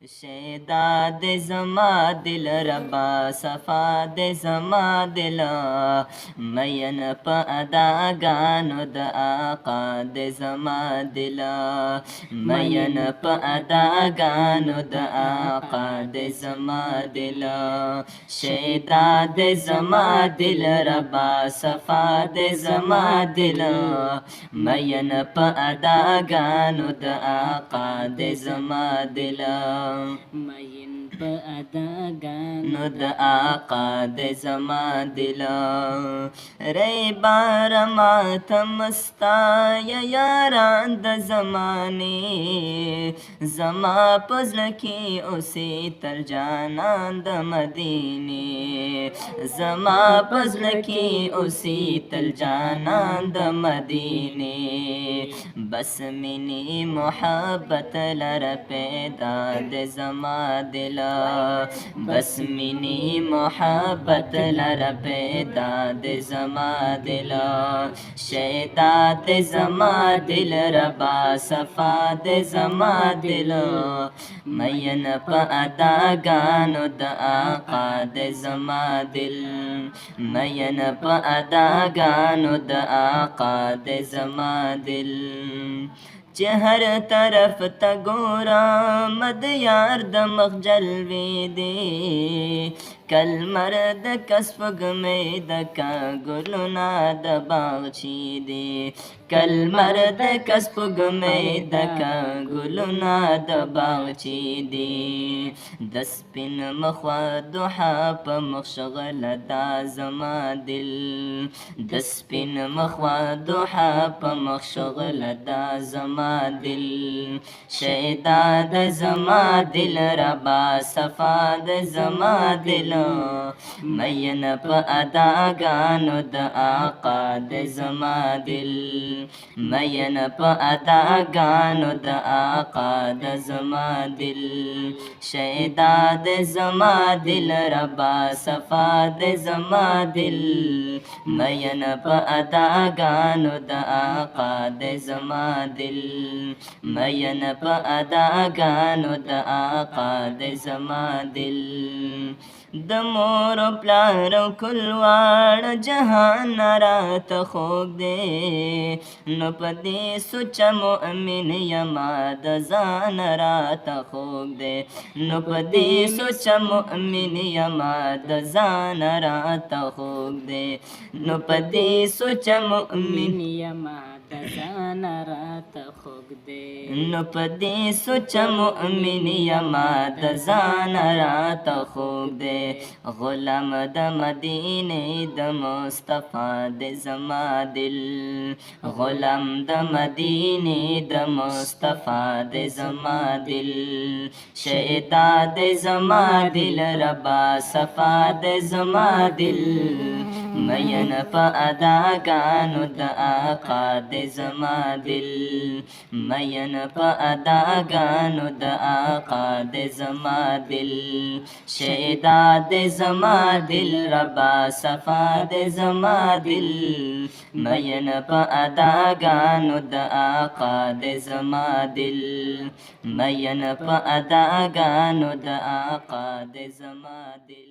شیدا د زما دل ربا صفا د زما دل مین په اداګانو د آقا د زما دل مین په اداګانو د آقا د زما دل شیدا د زما دل ربا صفا د زما دل مین په اداګانو د آقا د زما دل مین په اداګانو د آقا د زما دل ری بار ماتم ستا یا یاران د زمانه زما پزړه کې اوسې تر جانان د مدینه زما پزړه کې اوسې تر جانان د مدینه بس منی محبت لر پیدا د زما دل بس منی محبت لر پیدا د زما دل شیدا د زما دل ربا صفا د زما دل مین په اداګانو د آقا د زما دل مین په اداګانو د آقا د زما دل چې هر طرف ته ګورم د یار د مخ جلوې دی کل مرد کسفگ میں دکا گلنا د باغچی دی کل مرد کسفگ میں دکا گلنا د باغچی دی دس پن مخوا دوحا پا مخشغل دا زما دل دس پن مخوا دوحا پا مخشغل دا زما دل شیدا د زما دل ربا صفا د زما دل مین په اداګانو د آقا د زما دل مین په اداګانو د آقا د زما دل شیدا د زما دل ربا صفا د زما دل مین په اداګانو د آقا د زما دل مین په اداګانو د آقا د زما دل د مور پلار کلوار جهان رات خوږ دی نو پدې سوچ مؤمن یما د ځان رات خوږ دی نو پدې سوچ مؤمن یما د ځان رات خوږ دی نو پدې سوچ مؤمن یما د ځان رات خوږ دی نو پدې سوچ مؤمن یما د ځان رات خوږ دی غلام د مدینه د مصطفی د زما دل غلام د مدینه د مصطفی د زما دل شیدا د زما دل ربا صفا د زما دل مین په اداګانو د آقا د زما دل مین په اداګانو د آقا د زما دل شیدا د زما دل ربا صفا د زما دل مین په اداګانو د آقا د زما دل مین په اداګانو د آقا د زما دل